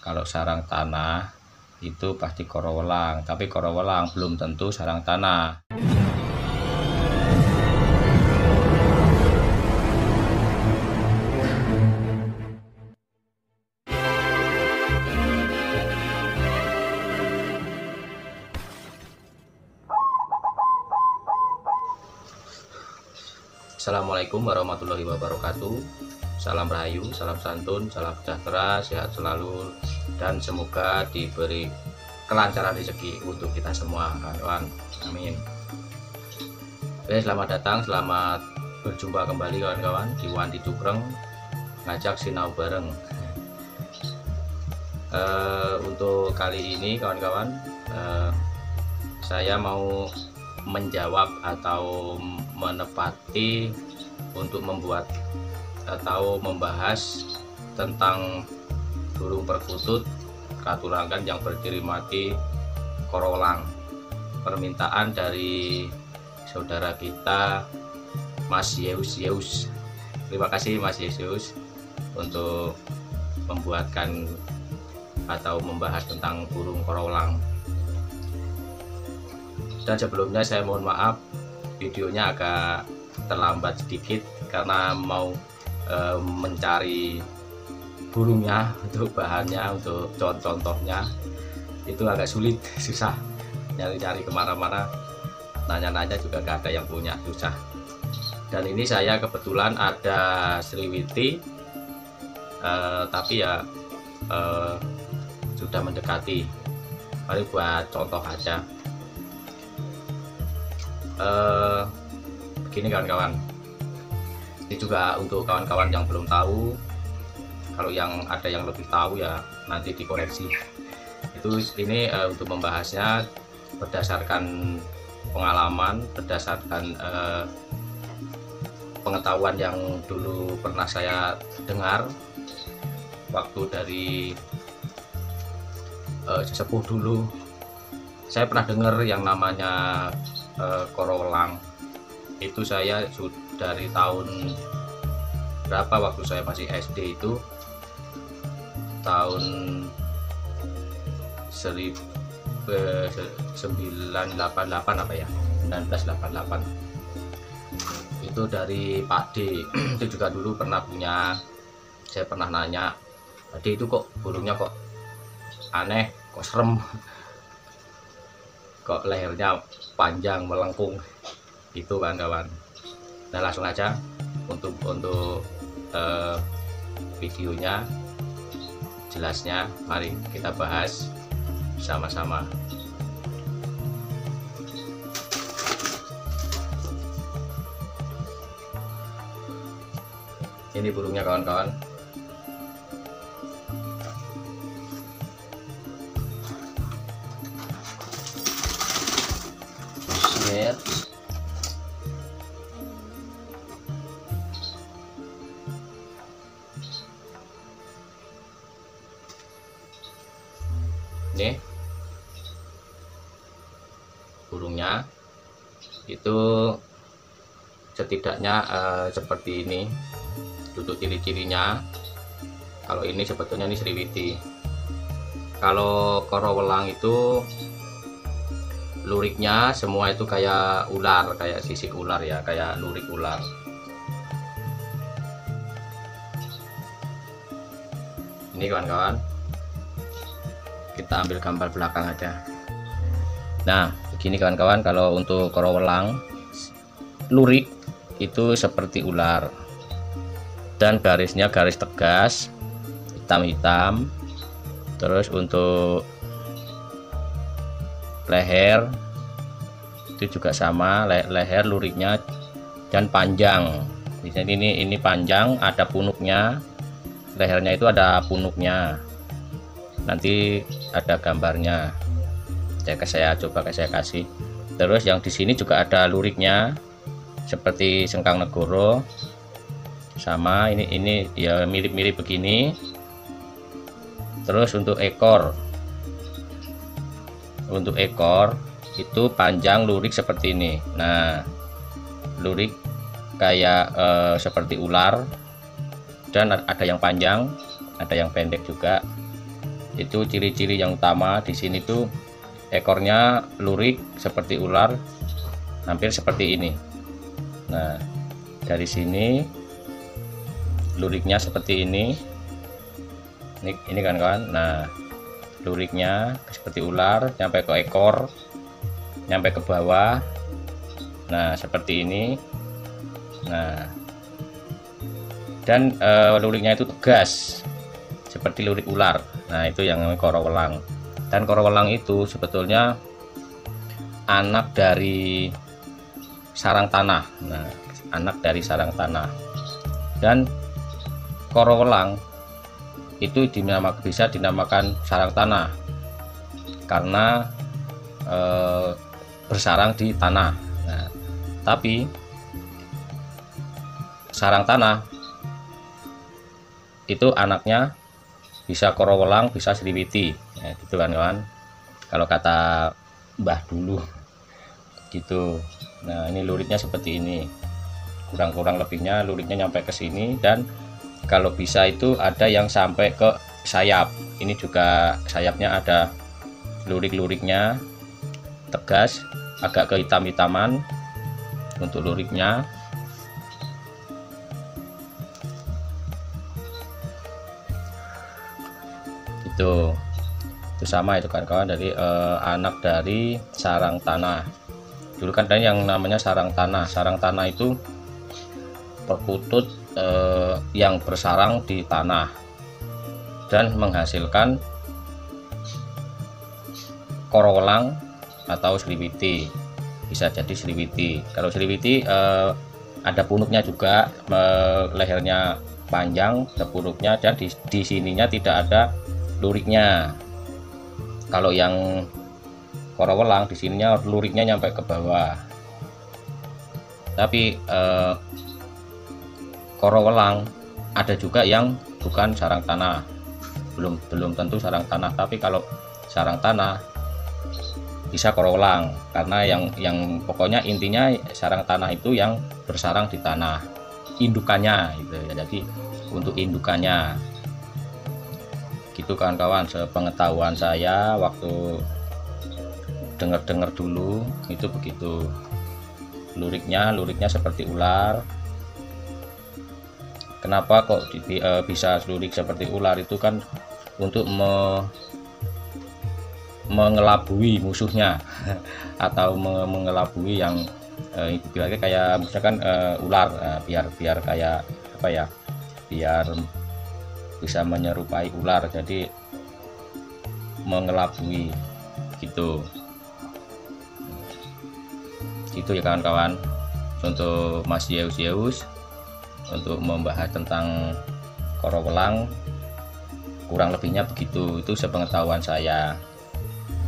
Kalau sarang tanah itu pasti korowelang, tapi korowelang belum tentu sarang tanah. Assalamualaikum warahmatullahi wabarakatuh. Salam rahayu, salam santun, salam sejahtera, sehat selalu, dan semoga diberi kelancaran rezeki untuk kita semua, kawan. Amin. Oke, selamat datang, selamat berjumpa kembali kawan-kawan di Wandi Cukreng, ngajak sinau bareng. Untuk kali ini kawan-kawan, saya mau menjawab atau menepati untuk membuat atau membahas tentang burung perkutut katurangan yang berdiri mati korowelang. Permintaan dari saudara kita Mas Yeus. Terima kasih Mas Yeus untuk membuatkan atau membahas tentang burung korowelang. Dan sebelumnya saya mohon maaf, videonya agak terlambat sedikit karena mau mencari burungnya, untuk bahannya, untuk contohnya itu agak sulit, susah nyari-nyari kemana-mana, nanya-nanya juga gak ada yang punya, susah. Dan ini saya kebetulan ada sriwiti, tapi ya sudah mendekati. Mari buat contoh aja. Begini kawan-kawan, ini juga untuk kawan-kawan yang belum tahu. Kalau yang ada yang lebih tahu ya nanti dikoreksi. Ini untuk membahasnya berdasarkan pengalaman, berdasarkan pengetahuan yang dulu pernah saya dengar waktu dari sesepuh dulu. Saya pernah dengar yang namanya korowelang. Itu saya dari tahun berapa, waktu saya masih SD, itu tahun 1988 apa ya, 1988. Itu dari Pak D. Itu juga dulu pernah punya. Saya pernah nanya, Pak D, itu kok burungnya kok aneh, kok serem, kok lehernya panjang melengkung, itu kawan-kawan. Nah, langsung aja untuk videonya jelasnya, mari kita bahas sama-sama. Ini burungnya kawan-kawan. Ini burungnya itu setidaknya seperti ini untuk ciri-cirinya. Kalau ini sebetulnya ini sriwiti. Kalau korowelang itu luriknya semua itu kayak ular, kayak sisik ular ya, kayak lurik ular. Ini kawan-kawan, kita ambil gambar belakang aja. Nah, begini kawan-kawan, kalau untuk korowelang lurik itu seperti ular, dan garisnya garis tegas hitam-hitam. Terus untuk leher itu juga sama, leher luriknya dan panjang. Di sini ini panjang, ada punuknya. Lehernya itu ada punuknya. Nanti ada gambarnya. Saya coba saya kasih. Terus yang di sini juga ada luriknya seperti sengkang negoro. Sama ini ya mirip-mirip begini. Terus untuk ekor. Untuk ekor itu panjang lurik seperti ini. Nah, lurik kayak seperti ular, dan ada yang panjang, ada yang pendek juga. Itu ciri-ciri yang utama di sini tuh, ekornya lurik seperti ular, hampir seperti ini. Nah, dari sini luriknya seperti ini. Ini kan kawan. Nah, luriknya seperti ular, sampai ke ekor, nyampe ke bawah. Nah, seperti ini. Nah, dan luriknya itu tegas seperti lurik ular. Nah, itu yang namanya korowelang. Dan korowelang itu sebetulnya anak dari sarang tanah. Nah, anak dari sarang tanah. Dan korowelang itu bisa dinamakan sarang tanah karena bersarang di tanah. Nah, tapi sarang tanah itu anaknya bisa korowelang, bisa sriwiti, ya, gitu kan kawan, kalau kata mbah dulu gitu. Nah, ini luritnya seperti ini, kurang lebihnya luritnya nyampe ke sini, dan kalau bisa itu ada yang sampai ke sayap. Ini juga sayapnya ada lurik-luriknya, tegas, agak ke hitam-hitaman untuk luriknya. Itu sama itu kan kawan, dari anak dari sarang tanah. Dulu kan ada yang namanya sarang tanah. Sarang tanah itu perkutut yang bersarang di tanah dan menghasilkan korowelang atau sriwiti. Bisa jadi sriwiti. Kalau sriwiti ada punuknya juga, lehernya panjang, ada punuknya, dan di sininya tidak ada luriknya. Kalau yang korowelang di sininya luriknya nyampe ke bawah. Tapi korowelang ada juga yang bukan sarang tanah, belum tentu sarang tanah, tapi kalau sarang tanah bisa korowelang, karena yang pokoknya intinya sarang tanah itu yang bersarang di tanah, indukannya gitu ya. Jadi untuk indukannya gitu kan kawan, sepengetahuan saya waktu dengar dulu itu begitu. Luriknya seperti ular. Kenapa kok bisa lurik seperti ular? Itu kan untuk mengelabui musuhnya atau mengelabui yang ibaratnya kayak misalkan ular, biar kayak apa ya, biar bisa menyerupai ular, jadi mengelabui gitu. Itu ya kawan-kawan, untuk Mas Yeus untuk membahas tentang korowelang, kurang lebihnya begitu. Itu sepengetahuan saya.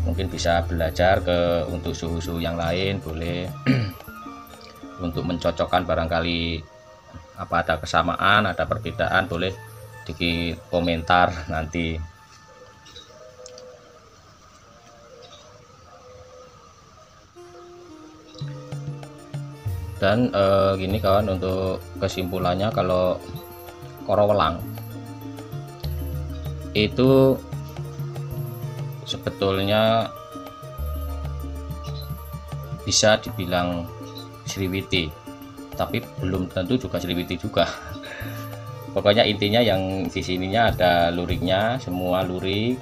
Mungkin bisa belajar untuk suhu-suhu yang lain, boleh untuk mencocokkan, barangkali apa ada kesamaan, ada perbedaan, boleh di komentar nanti. Dan gini kawan, untuk kesimpulannya, kalau korowelang itu sebetulnya bisa dibilang sriwiti, tapi belum tentu juga sriwiti juga. Pokoknya intinya yang di sininya ada luriknya, semua lurik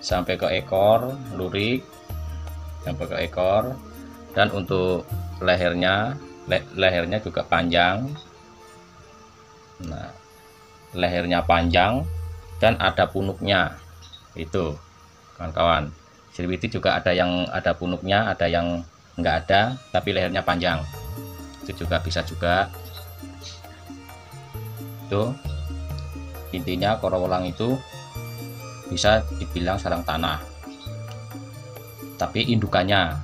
sampai ke ekor, lurik sampai ke ekor. Dan untuk lehernya juga panjang. Nah, lehernya panjang dan ada punuknya. Itu kawan-kawan, sriwiti juga ada yang ada punuknya, ada yang enggak ada tapi lehernya panjang. Itu juga bisa juga. Itu intinya korowelang itu bisa dibilang sarang tanah, tapi indukannya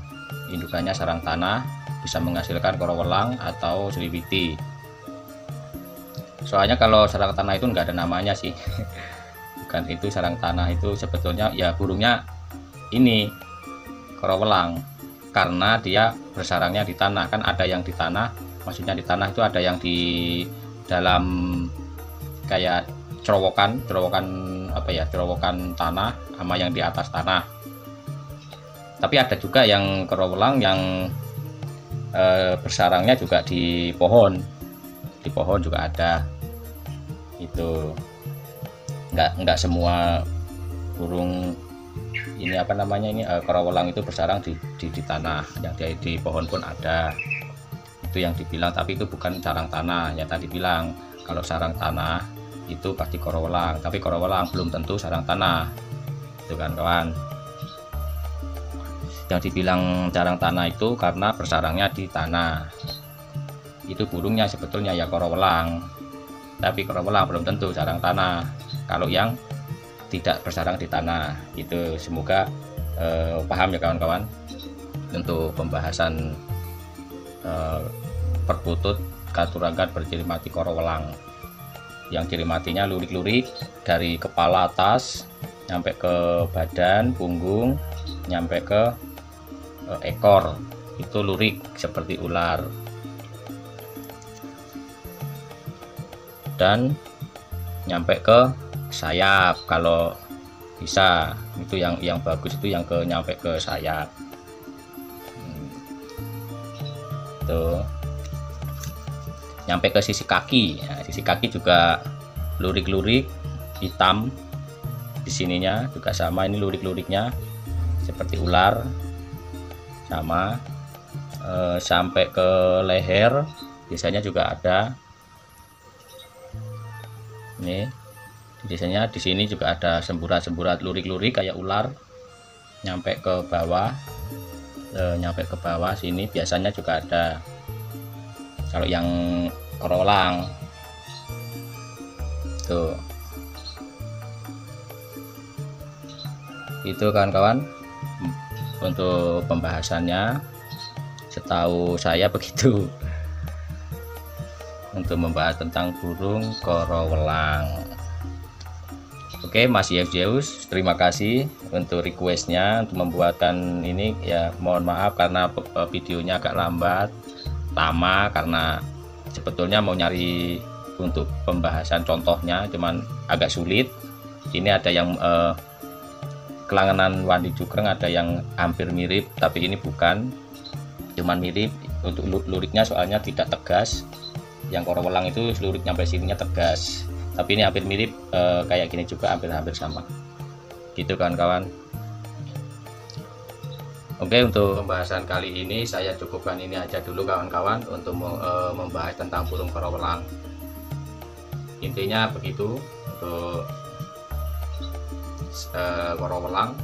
sarang tanah, bisa menghasilkan korowelang atau sriwiti. Soalnya kalau sarang tanah itu enggak ada namanya sih. Bukan itu sarang tanah, itu sebetulnya ya burungnya ini korowelang, karena dia bersarangnya di tanah. Kan ada yang di tanah, maksudnya di tanah itu ada yang di dalam kayak cerowokan apa ya, cerowokan tanah sama yang di atas tanah. Tapi ada juga yang kerowelang yang bersarangnya juga di pohon juga ada. Itu nggak semua burung ini apa namanya ini kerowelang itu bersarang di tanah, yang di pohon pun ada. Itu yang dibilang, tapi itu bukan sarang tanah. Ya tadi bilang kalau sarang tanah itu pasti kerowelang, tapi kerowelang belum tentu sarang tanah. Itu kan kawan. Yang dibilang sarang tanah itu karena bersarangnya di tanah. Itu burungnya sebetulnya ya kerowelang, tapi kerowelang belum tentu sarang tanah kalau yang tidak bersarang di tanah. Itu semoga paham ya kawan-kawan untuk pembahasan perkutut katuragan berciri mati kerowelang. Yang ciri matinya lurik-lurik dari kepala atas nyampe ke badan, punggung, nyampe ke ekor, itu lurik seperti ular. Dan nyampe ke sayap kalau bisa, itu yang bagus itu yang nyampe ke sayap. Tuh, nyampe ke sisi kaki. Nah, sisi kaki juga lurik-lurik hitam, di sininya juga sama, ini lurik-luriknya seperti ular sama. Sampai ke leher biasanya juga ada. Ini biasanya di sini juga ada semburat-semburat lurik-lurik kayak ular, nyampe ke bawah. Nyampe ke bawah sini biasanya juga ada kalau yang kerowelang. Tuh, itu kawan-kawan untuk pembahasannya, setahu saya begitu untuk membahas tentang burung kerowelang. Oke, Mas Zeus, terima kasih untuk requestnya untuk membuatkan ini ya. Mohon maaf karena videonya agak lama karena sebetulnya mau nyari untuk pembahasan contohnya cuman agak sulit. Ini ada yang kelanganan Wandi Jugreng, ada yang hampir mirip tapi ini bukan, cuman mirip. Untuk luriknya soalnya tidak tegas, yang kerowelang itu lurik nyampe sininya tegas, tapi ini hampir mirip, kayak gini juga hampir sama gitu kawan-kawan. Oke, untuk pembahasan kali ini saya cukupkan ini aja dulu kawan-kawan untuk membahas tentang burung kerowelang. Intinya begitu. Untuk kerowelang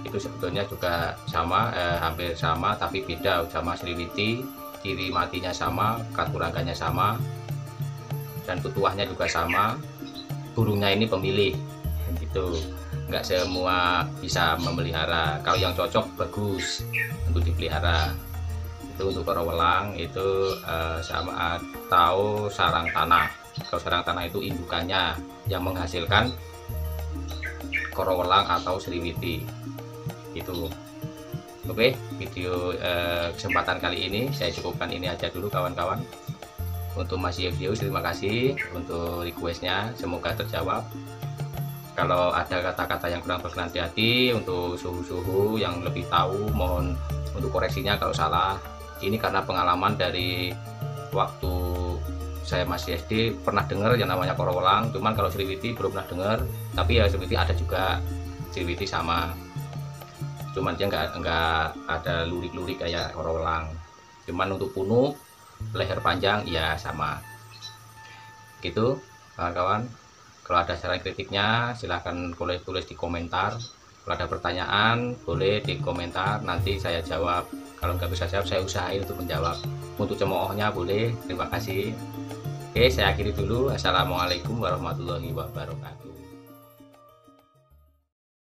itu sebetulnya juga sama, hampir sama tapi beda. Sama seliwiti, ciri matinya sama, katuragannya sama, dan petuahnya juga sama. Burungnya ini pemilih gitu, nggak semua bisa memelihara. Kalau yang cocok bagus untuk dipelihara. Itu untuk kerowelang itu sama atau sarang tanah. Kalau sarang tanah itu indukannya yang menghasilkan kerowelang atau seliwiti itu. Oke, video kesempatan kali ini saya cukupkan ini aja dulu kawan-kawan. Untuk Mas Zeus, terima kasih untuk requestnya, semoga terjawab. Kalau ada kata-kata yang kurang berkenan di hati, untuk suhu-suhu yang lebih tahu mohon untuk koreksinya kalau salah. Ini karena pengalaman dari waktu saya masih SD pernah dengar yang namanya kerowelang, cuman kalau seliwiti belum pernah dengar. Tapi ya seliwiti ada juga, seliwiti sama, cuman dia nggak ada lurik-lurik kayak kerowelang. Cuman untuk punuk, leher panjang ya sama gitu kawan-kawan. Kalau ada saran kritiknya silahkan boleh tulis di komentar. Kalau ada pertanyaan boleh di komentar, nanti saya jawab. Kalau nggak bisa jawab saya usahain untuk menjawab. Untuk cemoohnya boleh. Terima kasih. Oke, saya akhiri dulu. Assalamualaikum warahmatullahi wabarakatuh.